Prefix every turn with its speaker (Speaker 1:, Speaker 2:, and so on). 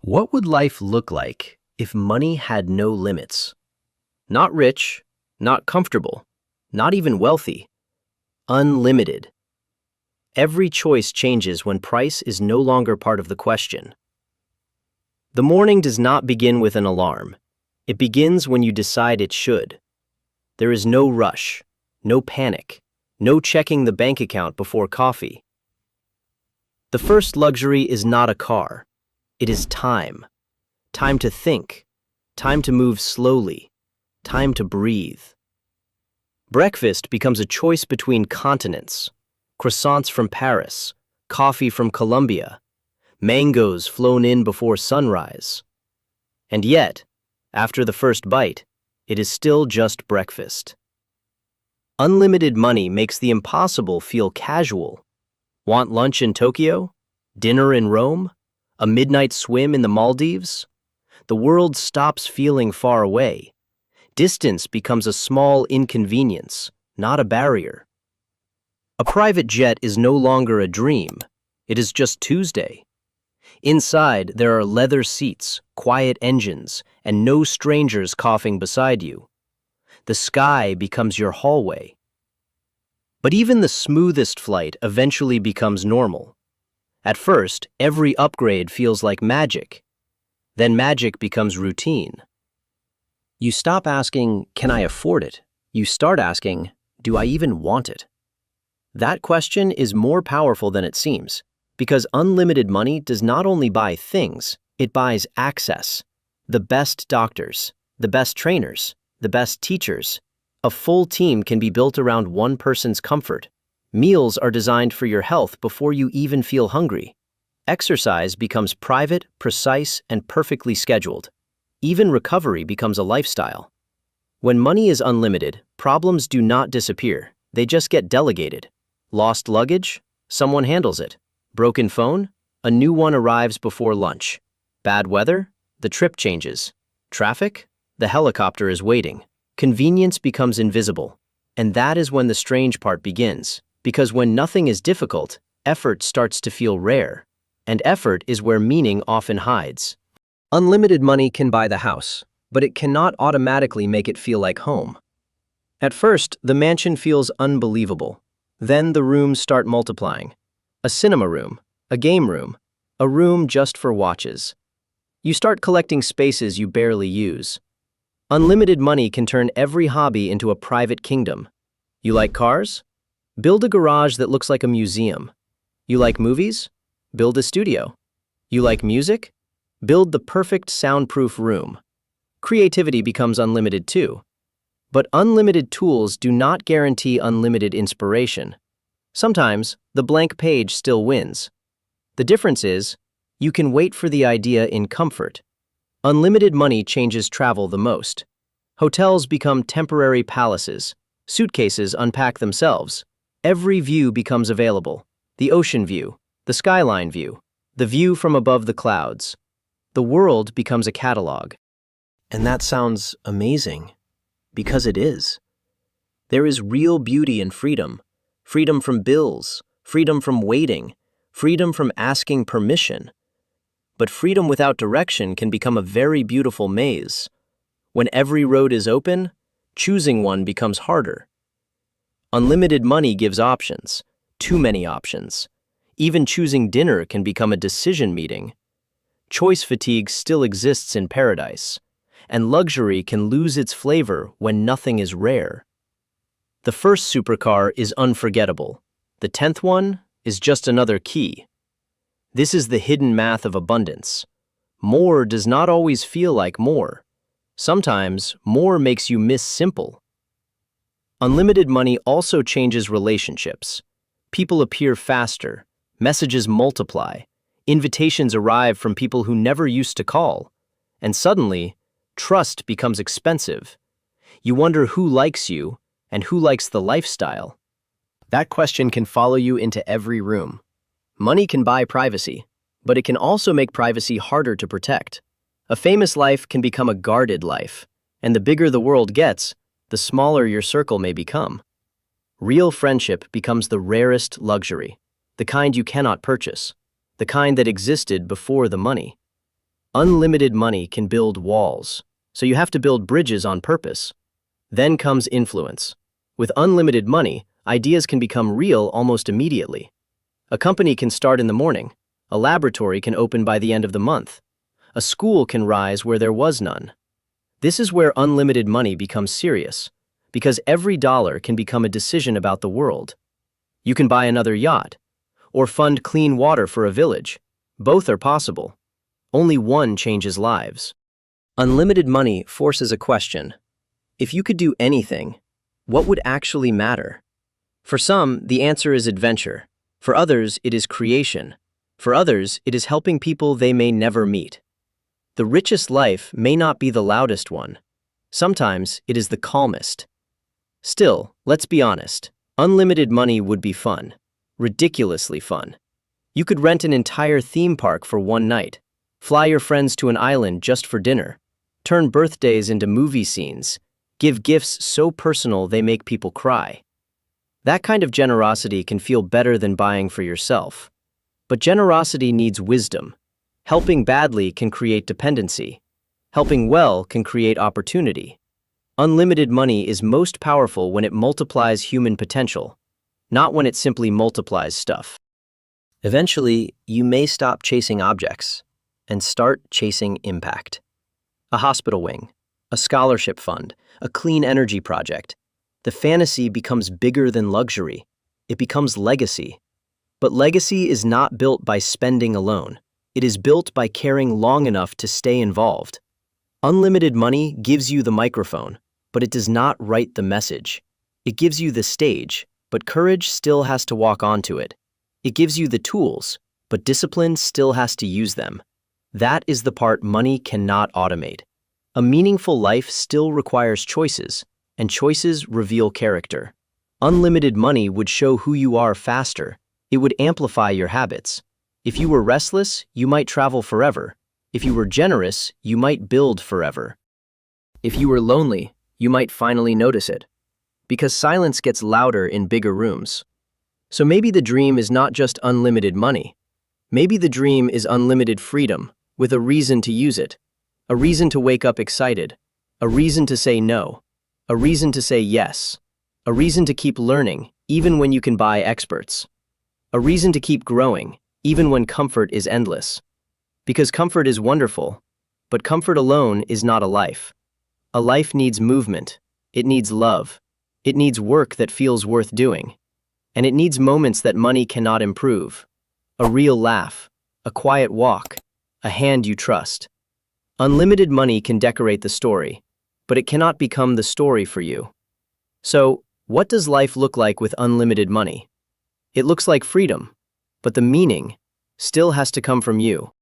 Speaker 1: What would life look like if money had no limits? Not rich, not comfortable, not even wealthy. Unlimited. Every choice changes when price is no longer part of the question. The morning does not begin with an alarm. It begins when you decide it should. There is no rush, no panic, no checking the bank account before coffee. The first luxury is not a car. It is time. Time to think. Time to move slowly. Time to breathe. Breakfast becomes a choice between continents. Croissants from Paris, coffee from Colombia, mangoes flown in before sunrise. And yet, after the first bite, it is still just breakfast. Unlimited money makes the impossible feel casual. Want lunch in Tokyo? Dinner in Rome? A midnight swim in the Maldives? The world stops feeling far away. Distance becomes a small inconvenience, not a barrier. A private jet is no longer a dream. It is just Tuesday. Inside, there are leather seats, quiet engines, and no strangers coughing beside you. The sky becomes your hallway. But even the smoothest flight eventually becomes normal. At first, every upgrade feels like magic. Then magic becomes routine. You stop asking, "Can I afford it?" You start asking, "Do I even want it?" That question is more powerful than it seems, because unlimited money does not only buy things, it buys access. The best doctors, the best trainers, the best teachers. A full team can be built around one person's comfort. Meals are designed for your health before you even feel hungry. Exercise becomes private, precise, and perfectly scheduled. Even recovery becomes a lifestyle. When money is unlimited, problems do not disappear, they just get delegated. Lost luggage? Someone handles it. Broken phone? A new one arrives before lunch. Bad weather? The trip changes. Traffic? The helicopter is waiting. Convenience becomes invisible. And that is when the strange part begins, because when nothing is difficult, effort starts to feel rare. And effort is where meaning often hides. Unlimited money can buy the house, but it cannot automatically make it feel like home. At first, the mansion feels unbelievable. Then the rooms start multiplying. A cinema room, a game room, a room just for watches. You start collecting spaces you barely use. Unlimited money can turn every hobby into a private kingdom. You like cars? Build a garage that looks like a museum. You like movies? Build a studio. You like music? Build the perfect soundproof room. Creativity becomes unlimited too. But unlimited tools do not guarantee unlimited inspiration. Sometimes, the blank page still wins. The difference is, you can wait for the idea in comfort. Unlimited money changes travel the most. Hotels become temporary palaces. Suitcases unpack themselves. Every view becomes available. The ocean view, the skyline view, the view from above the clouds. The world becomes a catalog. And that sounds amazing. Because it is. There is real beauty in freedom. Freedom from bills, freedom from waiting, freedom from asking permission. But freedom without direction can become a very beautiful maze. When every road is open, choosing one becomes harder. Unlimited money gives options, too many options. Even choosing dinner can become a decision meeting. Choice fatigue still exists in paradise. And luxury can lose its flavor when nothing is rare. The first supercar is unforgettable. The 10th one is just another key. This is the hidden math of abundance. More does not always feel like more. Sometimes, more makes you miss simple. Unlimited money also changes relationships. People appear faster. Messages multiply. Invitations arrive from people who never used to call. And suddenly, trust becomes expensive. You wonder who likes you and who likes the lifestyle. That question can follow you into every room. Money can buy privacy, but it can also make privacy harder to protect. A famous life can become a guarded life, and the bigger the world gets, the smaller your circle may become. Real friendship becomes the rarest luxury, the kind you cannot purchase, the kind that existed before the money. Unlimited money can build walls, so you have to build bridges on purpose. Then comes influence. With unlimited money, ideas can become real almost immediately. A company can start in the morning. A laboratory can open by the end of the month. A school can rise where there was none. This is where unlimited money becomes serious, because every dollar can become a decision about the world. You can buy another yacht, or fund clean water for a village. Both are possible. Only one changes lives. Unlimited money forces a question. If you could do anything, what would actually matter? For some, the answer is adventure. For others, it is creation. For others, it is helping people they may never meet. The richest life may not be the loudest one. Sometimes it is the calmest. Still, let's be honest. Unlimited money would be fun. Ridiculously fun. You could rent an entire theme park for one night. Fly your friends to an island just for dinner. Turn birthdays into movie scenes. Give gifts so personal they make people cry. That kind of generosity can feel better than buying for yourself. But generosity needs wisdom. Helping badly can create dependency. Helping well can create opportunity. Unlimited money is most powerful when it multiplies human potential, not when it simply multiplies stuff. Eventually, you may stop chasing objects and start chasing impact. A hospital wing, a scholarship fund, a clean energy project. The fantasy becomes bigger than luxury. It becomes legacy. But legacy is not built by spending alone. It is built by caring long enough to stay involved. Unlimited money gives you the microphone, but it does not write the message. It gives you the stage, but courage still has to walk onto it. It gives you the tools, but discipline still has to use them. That is the part money cannot automate. A meaningful life still requires choices, and choices reveal character. Unlimited money would show who you are faster. It would amplify your habits. If you were restless, you might travel forever. If you were generous, you might build forever. If you were lonely, you might finally notice it. Because silence gets louder in bigger rooms. So maybe the dream is not just unlimited money. Maybe the dream is unlimited freedom, with a reason to use it. A reason to wake up excited. A reason to say no. A reason to say yes. A reason to keep learning, even when you can buy experts. A reason to keep growing, even when comfort is endless. Because comfort is wonderful, but comfort alone is not a life. A life needs movement. It needs love. It needs work that feels worth doing. And it needs moments that money cannot improve. A real laugh, a quiet walk, a hand you trust. Unlimited money can decorate the story, but it cannot become the story for you. So, what does life look like with unlimited money? It looks like freedom, but the meaning still has to come from you.